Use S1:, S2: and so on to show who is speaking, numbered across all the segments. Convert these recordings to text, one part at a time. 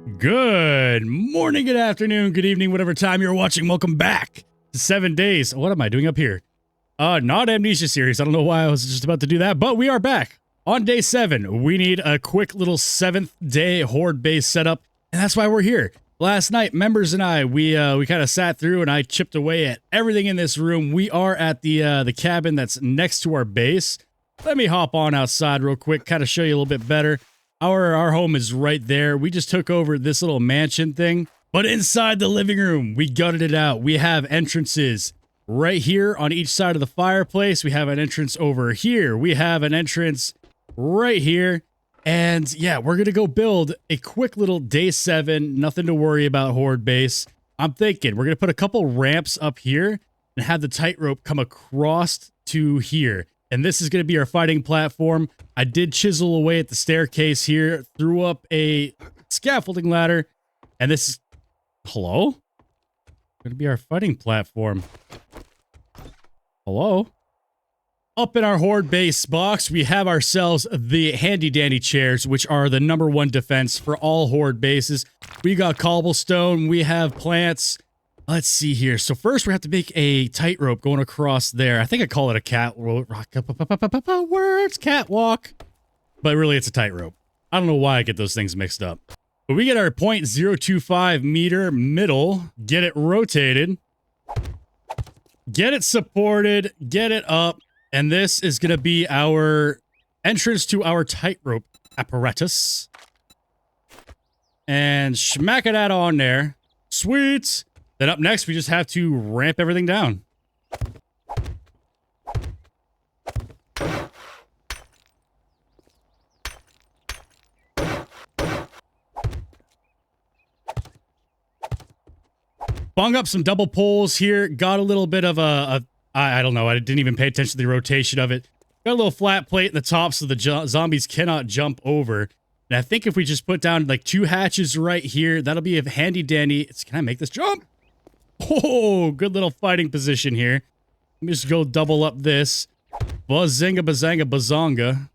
S1: Good morning, good afternoon, good evening, whatever time you're watching. Welcome back to 7 days. What am I doing up here? Not Amnesia series. I don't know why I was just about to do that, but we are back on day 7. We need a quick little 7th day Horde base setup, and that's why we're here. Last night, members and I, we kind of sat through and I chipped away at everything in this room. We are at the cabin that's next to our base. Let me hop on outside real quick, kind of show you a little bit better. Our home is right there. We just took over this little mansion thing, but inside the living room, we gutted it out. We have entrances right here on each side of the fireplace. We have an entrance over here. We have an entrance right here. And yeah, we're going to go build a quick little day 7. Nothing to worry about Horde base. I'm thinking we're going to put a couple ramps up here and have the tightrope come across to here. And this is going to be our fighting platform. I did chisel away at the staircase here, threw up a scaffolding ladder, and this is... Hello? Going to be our fighting platform. Hello? Up in our Horde base box, we have ourselves the handy dandy chairs, which are the #1 defense for all Horde bases. We got cobblestone, we have plants. Let's see here. So first we have to make a tightrope going across there. I think I call it a catwalk. Words, catwalk. But really it's a tightrope. I don't know why I get those things mixed up. But we get our 0.025 meter middle, get it rotated, get it supported, get it up, and this is going to be our entrance to our tightrope apparatus. And smack it out on there. Sweet! Then up next, we just have to ramp everything down. Bung up some double poles here. Got a little bit of I don't know. I didn't even pay attention to the rotation of it. Got a little flat plate in the top so the zombies cannot jump over. And I think if we just put down like 2 hatches right here, that'll be a handy dandy. Can I make this jump? Oh, good little fighting position here. Let me just go double up this. Bazinga, bazanga, bazonga.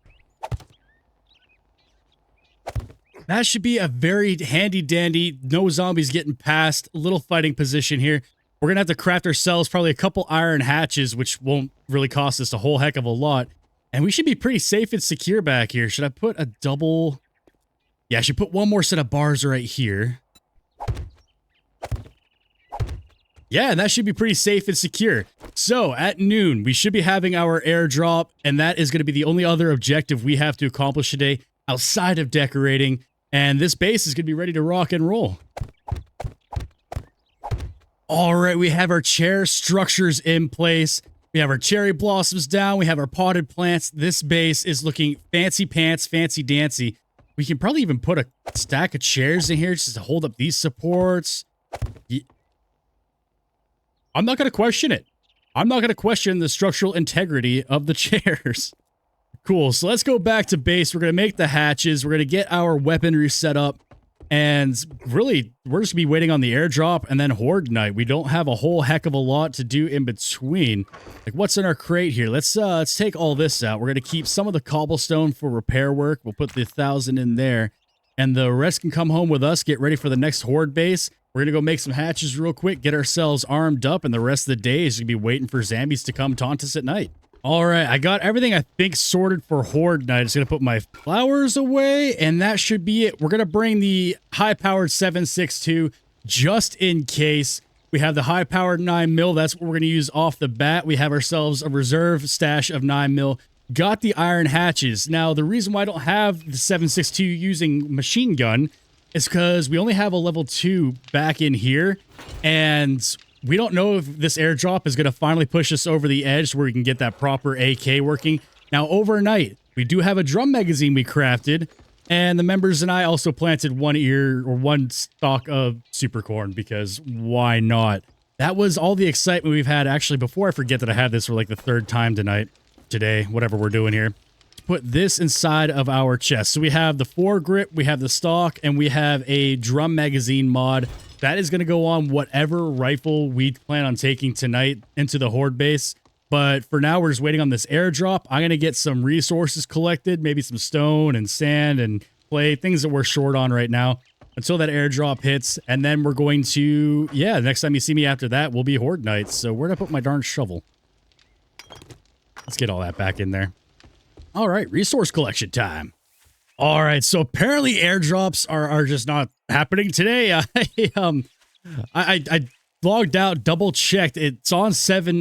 S1: That should be a very handy dandy, no zombies getting past, little fighting position here. We're going to have to craft ourselves probably a couple iron hatches, which won't really cost us a whole heck of a lot. And we should be pretty safe and secure back here. Should I put a double... Yeah, I should put one more set of bars right here. Yeah, and that should be pretty safe and secure. So, at noon, we should be having our airdrop, and that is going to be the only other objective we have to accomplish today outside of decorating. And this base is going to be ready to rock and roll. All right, we have our chair structures in place. We have our cherry blossoms down. We have our potted plants. This base is looking fancy pants, fancy dancy. We can probably even put a stack of chairs in here just to hold up these supports. I'm not going to question it. I'm not going to question the structural integrity of the chairs. Cool. So let's go back to base. We're going to make the hatches. We're going to get our weaponry set up. And really, we're just going to be waiting on the airdrop and then Horde Night. We don't have a whole heck of a lot to do in between. Like, what's in our crate here? Let's take all this out. We're going to keep some of the cobblestone for repair work. We'll put the 1,000 in there. And the rest can come home with us, get ready for the next Horde base. We're going to go make some hatches real quick, get ourselves armed up, and the rest of the day is going to be waiting for zombies to come taunt us at night. All right, I got everything, I think, sorted for Horde Night. I'm just going to put my flowers away, and that should be it. We're going to bring the high-powered 7.62 just in case. We have the high-powered 9mm. That's what we're going to use off the bat. We have ourselves a reserve stash of 9mm. Got the iron hatches. Now, the reason why I don't have the 7.62 using machine gun is because we only have a level 2 back in here, and we don't know if this airdrop is going to finally push us over the edge where we can get that proper AK working. Now, overnight, we do have a drum magazine we crafted, and the members and I also planted one stalk of super corn, because why not? That was all the excitement we've had. Actually, before I forget that I had this for like the 3rd time today, whatever we're doing here. Put this inside of our chest. So we have the foregrip, we have the stock, and we have a drum magazine mod. That is going to go on whatever rifle we plan on taking tonight into the Horde base. But for now, we're just waiting on this airdrop. I'm going to get some resources collected, maybe some stone and sand and clay, things that we're short on right now. until that airdrop hits. And then we're going to, yeah, next time you see me after that will be Horde Night. So where'd I put my darn shovel? Let's get all that back in there. All right, resource collection time. All right, so apparently airdrops are just not happening today. I logged out, double checked. It's on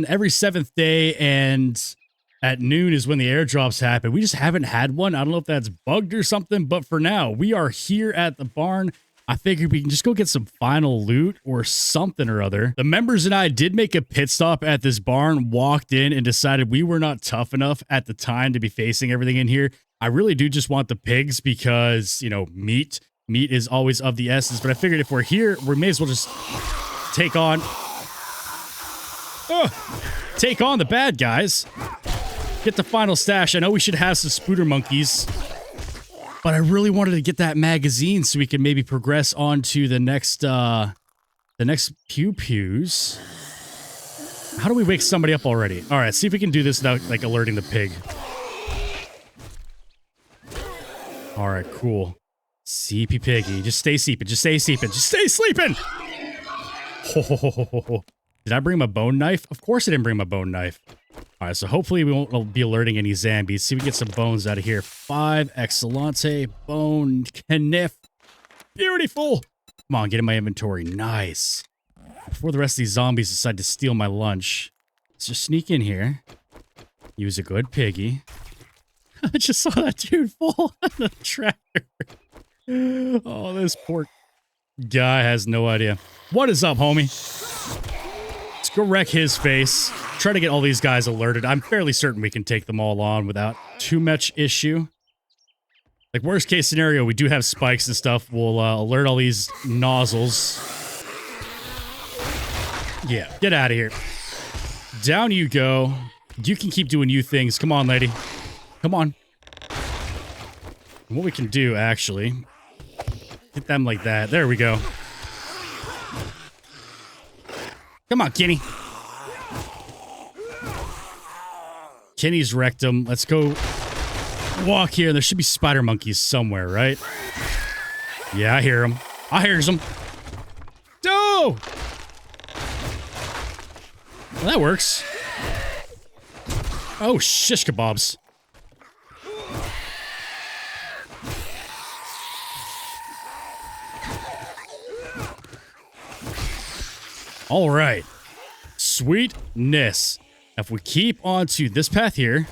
S1: every 7th day, and at noon is when the airdrops happen. We just haven't had one. I don't know if that's bugged or something, but for now, we are here at the barn. I figured we can just go get some final loot or something or other. The members and I did make a pit stop at this barn, walked in, and decided we were not tough enough at the time to be facing everything in here. I really do just want the pigs because, you know, meat is always of the essence. But I figured if we're here, we may as well just take on the bad guys. Get the final stash. I know we should have some spooter monkeys, but I really wanted to get that magazine so we can maybe progress on to the next pew-pews. How do we wake somebody up already? All right, see if we can do this without, like, alerting the pig. All right, cool. Sleepy piggy. Just stay sleeping. Just stay sleeping. Just stay sleeping! Oh, did I bring my bone knife? Of course I didn't bring my bone knife. All right, so hopefully we won't be alerting any zombies. See if we get some bones out of here. 5 excellente bone kniff. Beautiful. Come on, get in my inventory. Nice. Before the rest of these zombies decide to steal my lunch, let's just sneak in here. Use a good piggy. I just saw that dude fall on the tractor. Oh, this poor guy has no idea. What is up, homie? Let's go wreck his face. Try to get all these guys alerted. I'm fairly certain we can take them all on without too much issue. Like, worst case scenario, we do have spikes and stuff. We'll alert all these nozzles. Yeah, get out of here. Down you go. You can keep doing you things. Come on, lady. Come on. What we can do, actually, hit them like that. There we go. Come on, Kenny. Kenny's wrecked him. Let's go walk here. There should be spider monkeys somewhere, right? Yeah, I hear them. I hear them. Oh! Well, that works. Oh, shish kebabs. All right. Sweetness. If we keep on to this path here.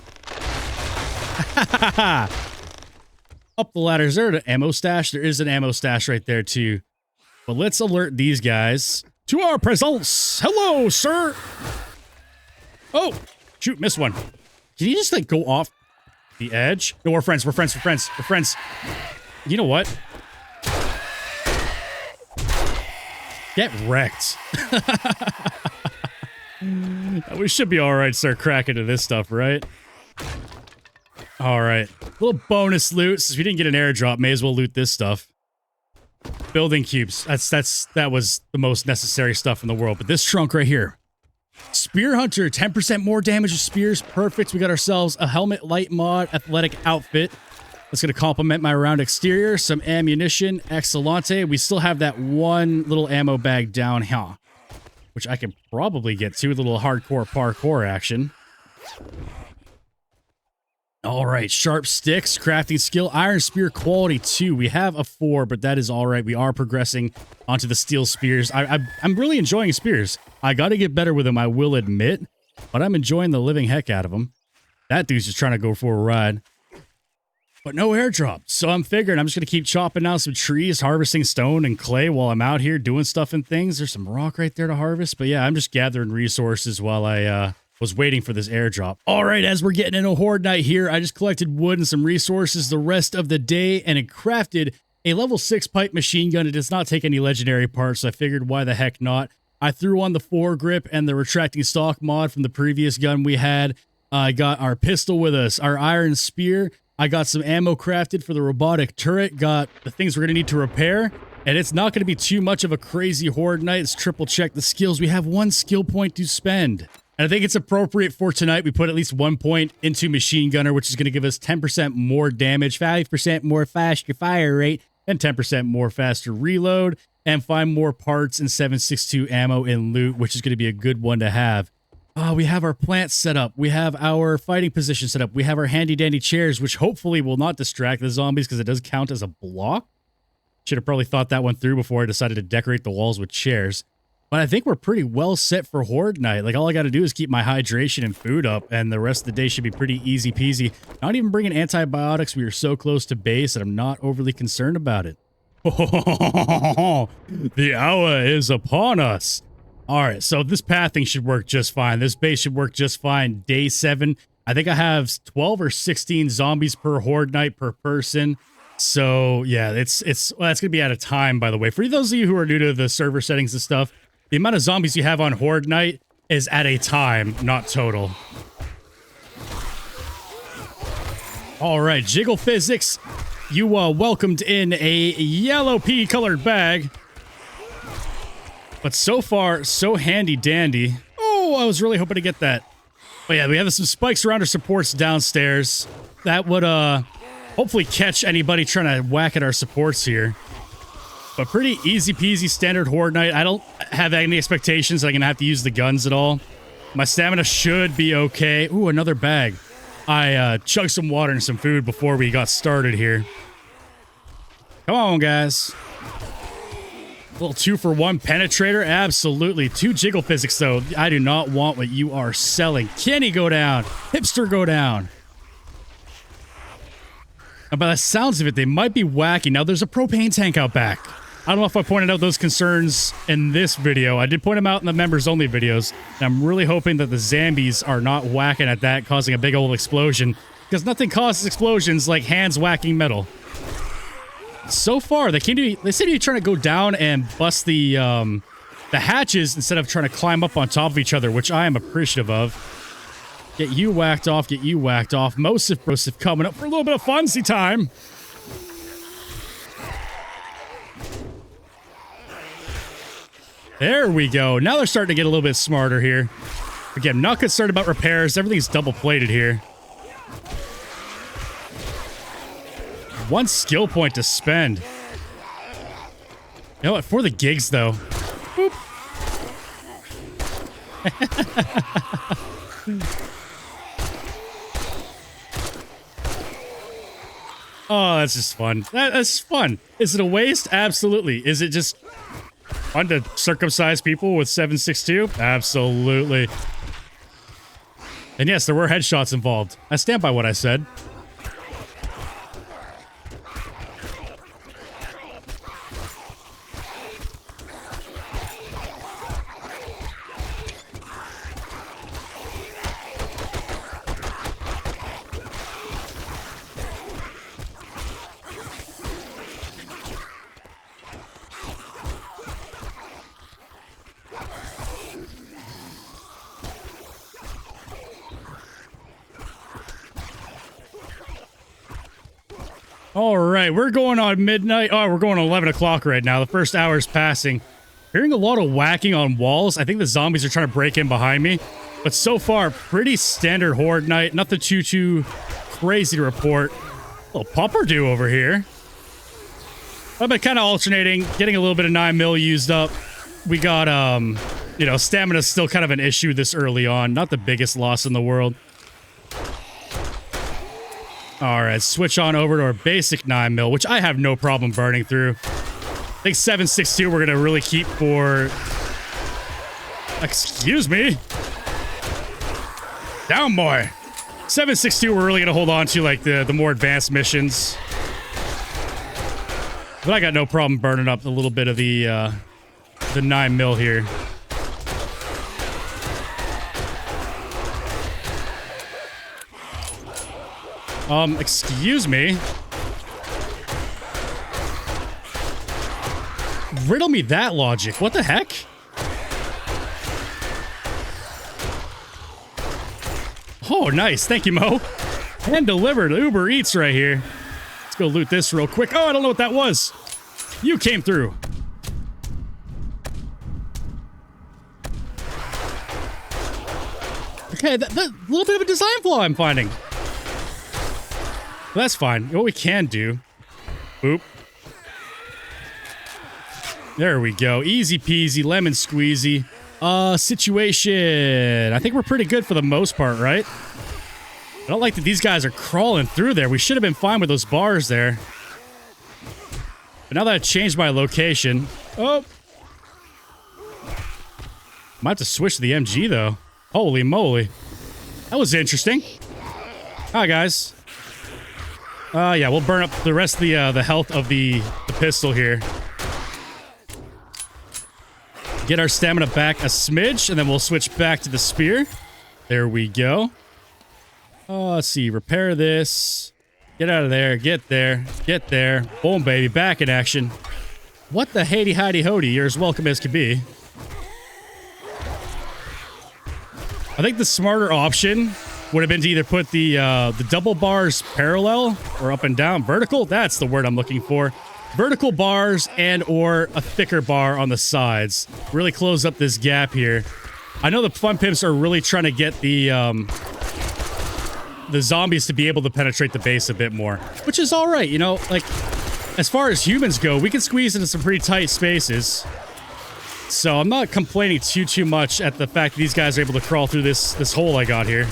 S1: Up the ladder. Is there an ammo stash? There is an ammo stash right there, too. But let's alert these guys to our presence. Hello, sir. Oh, shoot, missed one. Can you just, like, go off the edge? No, we're friends. We're friends. We're friends. We're friends. You know what? Get wrecked. We should be all right, start cracking into this stuff, right? All right. Little bonus loot. Since we didn't get an airdrop, may as well loot this stuff. Building cubes. That was the most necessary stuff in the world. But this trunk right here. Spear Hunter. 10% more damage with spears. Perfect. We got ourselves a helmet light mod athletic outfit. That's going to complement my round exterior. Some ammunition. Excellente. We still have that one little ammo bag down here, which I can probably get to. A little hardcore parkour action. All right. Sharp sticks. Crafting skill. Iron spear quality 2. We have a 4, but that is all right. We are progressing onto the steel spears. I'm really enjoying spears. I got to get better with them, I will admit, but I'm enjoying the living heck out of them. That dude's just trying to go for a ride. But no airdrop. So I'm figuring I'm just going to keep chopping down some trees, harvesting stone and clay while I'm out here doing stuff and things. There's some rock right there to harvest. But yeah, I'm just gathering resources while I was waiting for this airdrop. All right, as we're getting into Horde Night here, I just collected wood and some resources the rest of the day, and it crafted a level 6 pipe machine gun. It does not take any legendary parts, so I figured why the heck not. I threw on the foregrip and the retracting stock mod from the previous gun we had. I got our pistol with us, our iron spear. I got some ammo crafted for the robotic turret, got the things we're going to need to repair, and it's not going to be too much of a crazy Horde Night. Let's triple check the skills. We have 1 skill point to spend. And I think it's appropriate for tonight. We put at least 1 point into Machine Gunner, which is going to give us 10% more damage, 5% more faster fire rate, and 10% more faster reload, and find more parts and 7.62 ammo in loot, which is going to be a good one to have. We have our plant set up. We have our fighting position set up. We have our handy dandy chairs, which hopefully will not distract the zombies because it does count as a block. Should have probably thought that one through before I decided to decorate the walls with chairs. But I think we're pretty well set for Horde Night. Like, all I got to do is keep my hydration and food up, and the rest of the day should be pretty easy peasy. Not even bringing antibiotics. We are so close to base that I'm not overly concerned about it. The hour is upon us. All right, so this pathing should work just fine. This base should work just fine. Day 7. I think I have 12 or 16 zombies per Horde Night per person. So, yeah, it's going to be out of time, by the way. For those of you who are new to the server settings and stuff, the amount of zombies you have on Horde Night is at a time, not total. All right, Jiggle Physics, you welcomed in a yellow pea-colored bag. But so far, so handy-dandy. Oh, I was really hoping to get that. But yeah, we have some spikes around our supports downstairs. That would hopefully catch anybody trying to whack at our supports here. But pretty easy-peasy standard Horde Night. I don't have any expectations that I'm going to have to use the guns at all. My stamina should be okay. Ooh, another bag. I chugged some water and some food before we got started here. Come on, guys. A little 2-for-1 penetrator. Absolutely. 2 jiggle physics, though. I do not want what you are selling. Kenny, go down. Hipster, go down. And by the sounds of it, they might be wacky. Now, there's a propane tank out back. I don't know if I pointed out those concerns in this video. I did point them out in the members-only videos. And I'm really hoping that the zombies are not whacking at that, causing a big old explosion. Because nothing causes explosions like hands whacking metal. So far, they seem to be trying to go down and bust the hatches instead of trying to climb up on top of each other, which I am appreciative of. Get you whacked off, get you whacked off. Mosif coming up for a little bit of funsy time. There we go. Now they're starting to get a little bit smarter here. Again, not concerned about repairs. Everything's double-plated here. 1 skill point to spend. You know what? For the gigs, though. Boop. Oh, that's just fun. That's fun. Is it a waste? Absolutely. Is it just fun to circumcise people with 7.62? Absolutely. And yes, there were headshots involved. I stand by what I said. All right, we're going on midnight. Oh, we're going on 11 o'clock right now. The first hour is passing. Hearing a lot of whacking on walls. I think the zombies are trying to break in behind me. But so far, pretty standard Horde Night. Nothing too crazy to report. A little pupper-do over here. I've been kind of alternating, getting a little bit of 9mm used up. We got, you know, stamina's still kind of an issue this early on. Not the biggest loss in the world. All right, switch on over to our basic 9mm, which I have no problem burning through. I think 7.62 we're going to really keep for... Excuse me. Down, boy. 7.62 we're really going to hold on to, like, the more advanced missions. But I got no problem burning up a little bit of the 9mm here. Excuse me. Riddle me that logic. What the heck? Oh, nice. Thank you, Mo. And delivered. Uber Eats right here. Let's go loot this real quick. Oh, I don't know what that was. You came through. Okay, that little bit of a design flaw I'm finding. Well, that's fine. What we can do... Boop. There we go. Easy peasy, lemon squeezy. Situation. I think we're pretty good for the most part, right? I don't like that these guys are crawling through there. We should have been fine with those bars there. But now that I changed my location... Oh! Might have to switch to the MG, though. Holy moly. That was interesting. Hi, guys. Yeah, we'll burn up the rest of the health of the pistol here. Get our stamina back a smidge, and then we'll switch back to the spear. There we go. Let's see. Repair this. Get out of there. Get there. Get there. Boom, baby. Back in action. What the Hady-hody-hody? You're as welcome as can be. I think the smarter option would have been to either put the double bars parallel or up and down. Vertical? That's the word I'm looking for. Vertical bars and or a thicker bar on the sides. Really close up this gap here. I know the fun pimps are really trying to get the zombies to be able to penetrate the base a bit more, which is all right. You know, like, as far as humans go, we can squeeze into some pretty tight spaces. So I'm not complaining too much at the fact that these guys are able to crawl through this hole I got here.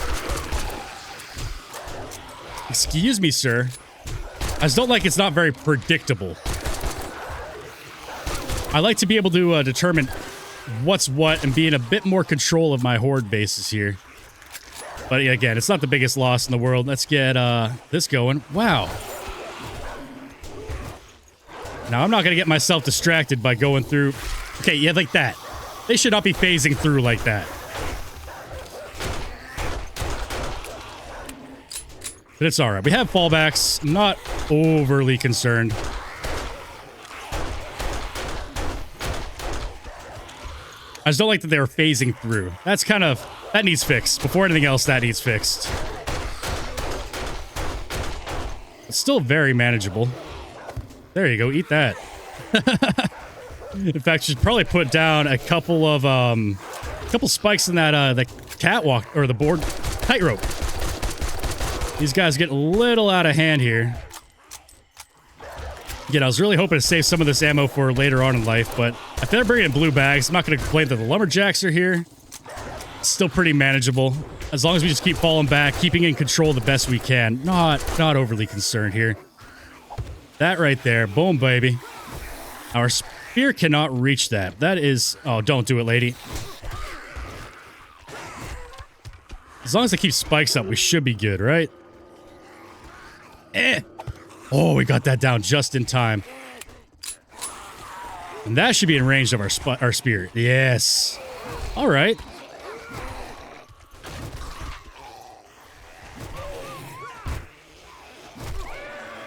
S1: Excuse me, sir. I just don't like it's not very predictable. I like to be able to determine what's what and be in a bit more control of my horde bases here. But again, it's not the biggest loss in the world. Let's get this going. Wow. Now, I'm not going to get myself distracted by going through... Okay, yeah, like that. They should not be phasing through like that. But it's alright. We have fallbacks. I'm not overly concerned. I just don't like that they were phasing through. That's kind of... That needs fixed. Before anything else, that needs fixed. It's still very manageable. There you go. Eat that. In fact, you should probably put down a couple of spikes in that the catwalk or the board tightrope. These guys get a little out of hand here. Again, I was really hoping to save some of this ammo for later on in life, but if they're bringing in blue bags, I'm not going to complain that the lumberjacks are here. It's still pretty manageable. As long as we just keep falling back, keeping in control the best we can. Not overly concerned here. That right there. Boom, baby. Our spear cannot reach that. That is... Oh, don't do it, lady. As long as I keep spikes up, we should be good, right? Oh, we got that down just in time. And that should be in range of our spear. Yes. All right.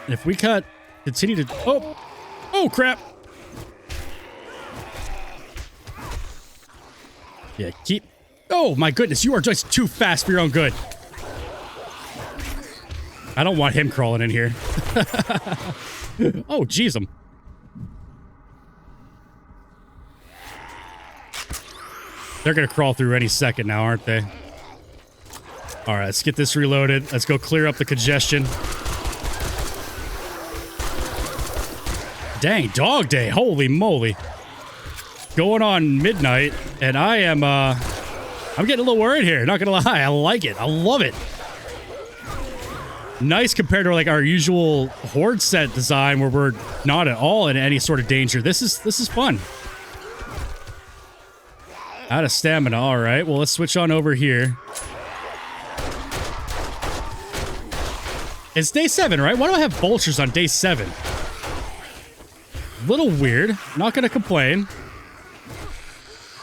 S1: And if we continue to... Oh, crap. Yeah, keep... Oh, my goodness. You are just too fast for your own good. I don't want him crawling in here. Oh, jeez, him. They're going to crawl through any second now, aren't they? All right, let's get this reloaded. Let's go clear up the congestion. Dang, dog day. Holy moly. Going on midnight, and I am, I'm getting a little worried here. Not gonna lie. I like it. I love it. Nice compared to, like, our usual horde set design where we're not at all in any sort of danger. This is fun. Out of stamina. All right. Well, let's switch on over here. It's day 7, right? Why do I have vultures on day 7? Little weird. Not gonna complain.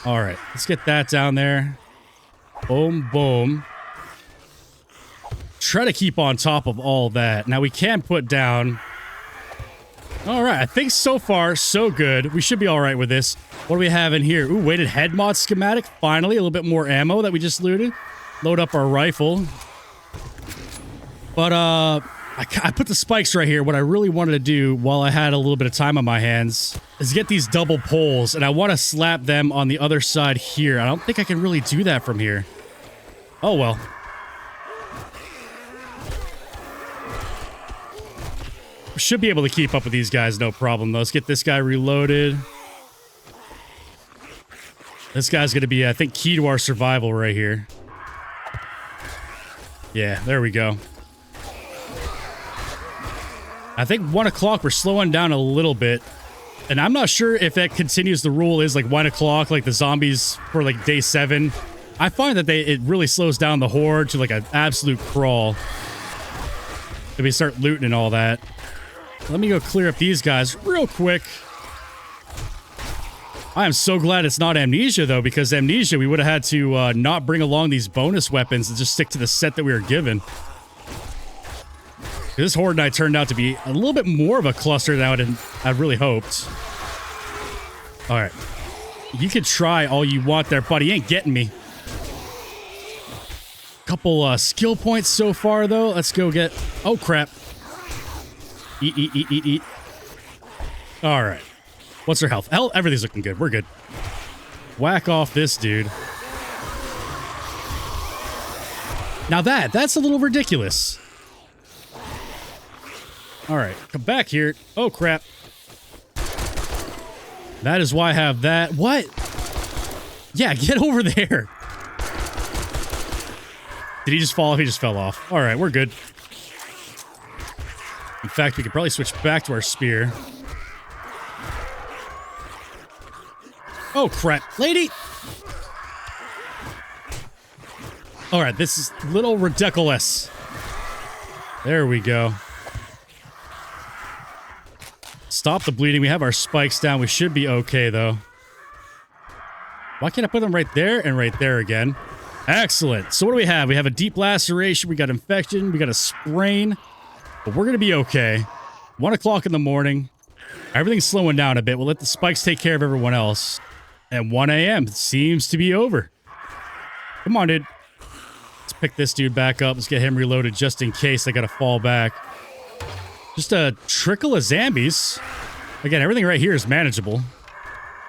S1: All right, let's get that down there. Boom, boom. Try to keep on top of all that. Now we can put down... All right, I think so far, so good. We should be all right with this. What do we have in here? Ooh, weighted head mod schematic. Finally, a little bit more ammo that we just looted. Load up our rifle. But, I put the spikes right here. What I really wanted to do while I had a little bit of time on my hands is get these double poles, and I want to slap them on the other side here. I don't think I can really do that from here. Oh, well. Should be able to keep up with these guys, no problem, though. Let's get this guy reloaded. This guy's going to be, I think, key to our survival right here. Yeah, there we go. I think 1 o'clock, we're slowing down a little bit. And I'm not sure if that continues. The rule is like 1 o'clock, like the zombies for like day 7. I find that it really slows down the horde to like an absolute crawl. If we start looting and all that. Let me go clear up these guys real quick. I am so glad it's not Amnesia, though, because Amnesia, we would have had to not bring along these bonus weapons and just stick to the set that we were given. This Horde Night turned out to be a little bit more of a cluster than I'd really hoped. All right. You can try all you want there, buddy. You ain't getting me. Couple skill points so far, though. Let's go get... Oh, crap. Eat. All right. What's her health? Hell, everything's looking good. We're good. Whack off this dude. Now that's a little ridiculous. All right, come back here. Oh, crap. That is why I have that. What? Yeah, get over there. Did he just fall off? He just fell off. All right, we're good. In fact, we could probably switch back to our spear. Oh, crap. Lady! All right, this is a little ridiculous. There we go. Stop the bleeding. We have our spikes down. We should be okay, though. Why can't I put them right there and right there again? Excellent. So what do we have? We have a deep laceration. We got infection. We got a sprain. But we're going to be okay. 1 o'clock in the morning. Everything's slowing down a bit. We'll let the spikes take care of everyone else. At 1 a.m. It seems to be over. Come on, dude. Let's pick this dude back up. Let's get him reloaded just in case I got to fall back. Just a trickle of zombies. Again, everything right here is manageable.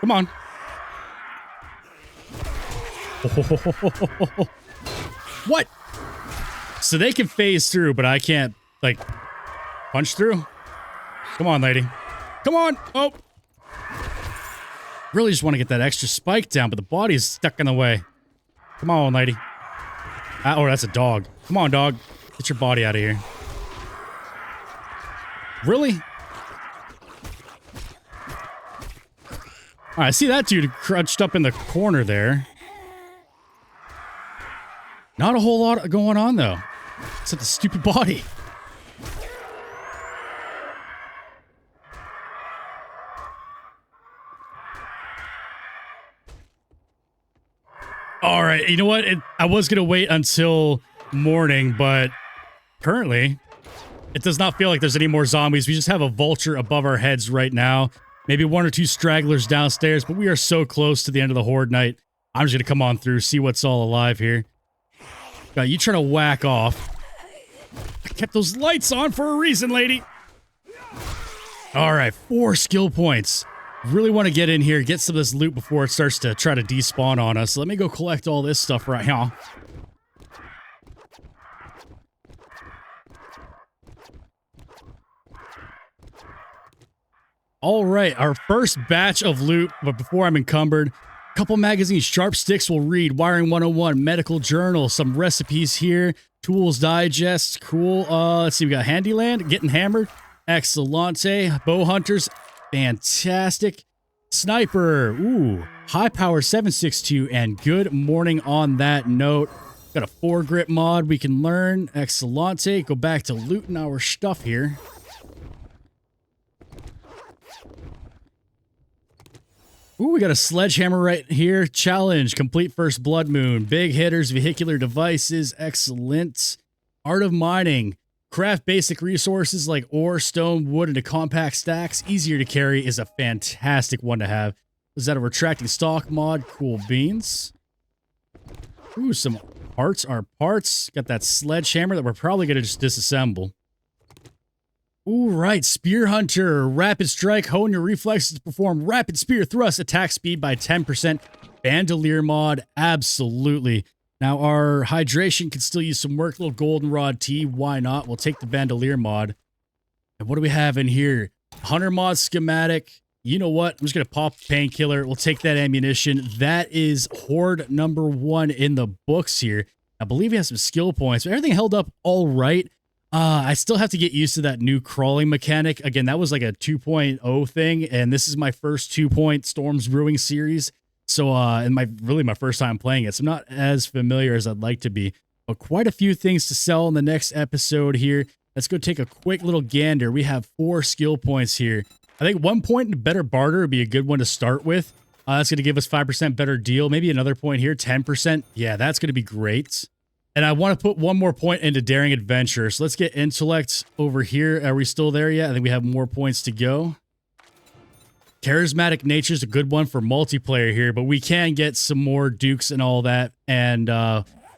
S1: Come on. What? So they can phase through, but I can't, like, punch through? Come on, lady. Come on. Oh. Really just want to get that extra spike down, but the body is stuck in the way. Come on, lady. Oh, that's a dog. Come on, dog. Get your body out of here. Really? All right, I see that dude crouched up in the corner there. Not a whole lot going on, though. Except the stupid body. All right, you know what? I was going to wait until morning, but currently, it does not feel like there's any more zombies. We just have a vulture above our heads right now. Maybe 1 or 2 stragglers downstairs, but we are so close to the end of the Horde Night. I'm just going to come on through, see what's all alive here. God, you trying to whack off. I kept those lights on for a reason, lady. All right, 4 skill points. Really want to get in here, get some of this loot before it starts to try to despawn on us. So let me go collect all this stuff right now. All right, our first batch of loot, but before I'm encumbered, couple magazines, Sharp Sticks will read, Wiring 101, Medical Journal, some recipes here, Tools Digest, cool. Let's see, we got Handyland, Getting Hammered, Excellente, Bow Hunters, fantastic. Sniper, ooh, High Power 762, and good morning on that note. Got a 4-grip mod we can learn, Excellente. Go back to looting our stuff here. Ooh, we got a sledgehammer right here. Challenge, complete first blood moon. Big hitters, vehicular devices, excellent. Art of mining. Craft basic resources like ore, stone, wood into compact stacks. Easier to carry is a fantastic one to have. Is that a retracting stock mod? Cool beans. Ooh, some parts are parts. Got that sledgehammer that we're probably going to just disassemble. Ooh, right. Spear Hunter. Rapid strike. Hone your reflexes to perform rapid spear thrust. Attack speed by 10%. Bandolier mod. Absolutely. Now, our hydration can still use some work. Little goldenrod tea. Why not? We'll take the bandolier mod. And what do we have in here? Hunter mod schematic. You know what? I'm just going to pop painkiller. We'll take that ammunition. That is horde number 1 in the books here. I believe he has some skill points, but everything held up all right. I still have to get used to that new crawling mechanic. Again, that was like a 2.0 thing, and this is my first 2-point Storms Brewing series. So, and really my first time playing it, so I'm not as familiar as I'd like to be. But quite a few things to sell in the next episode here. Let's go take a quick little gander. We have 4 skill points here. I think 1 point in better barter would be a good one to start with. That's going to give us 5% better deal. Maybe another point here, 10%. Yeah, that's going to be great. And I want to put 1 more point into daring adventure. So let's get intellect over here. Are we still there yet? I think we have more points to go. Charismatic nature is a good one for multiplayer here, but we can get some more dukes and all that. And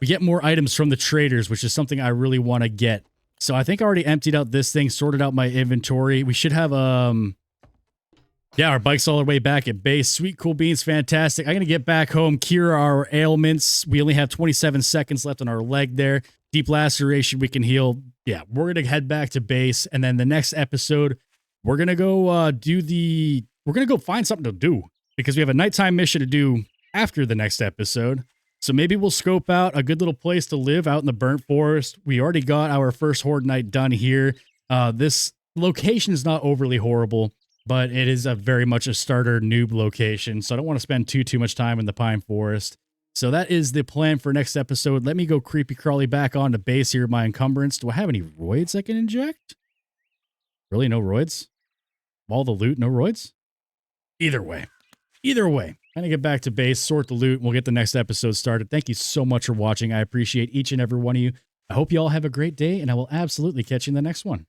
S1: we get more items from the traders, which is something I really want to get. So I think I already emptied out this thing, sorted out my inventory. We should have, yeah, our bike's all the way back at base. Sweet, cool beans, fantastic. I'm going to get back home, cure our ailments. We only have 27 seconds left on our leg there. Deep laceration, we can heal. Yeah, we're going to head back to base. And then the next episode, we're going to go we're going to go find something to do because we have a nighttime mission to do after the next episode. So maybe we'll scope out a good little place to live out in the burnt forest. We already got our first Horde Night done here. This location is not overly horrible, but it is a very much a starter noob location. So I don't want to spend too much time in the pine forest. So that is the plan for next episode. Let me go creepy crawly back onto base here. My encumbrance. Do I have any roids I can inject? Really, no roids? All the loot, no roids? Either way, I'm gonna get back to base, sort the loot, and we'll get the next episode started. Thank you so much for watching. I appreciate each and every one of you. I hope you all have a great day, and I will absolutely catch you in the next one.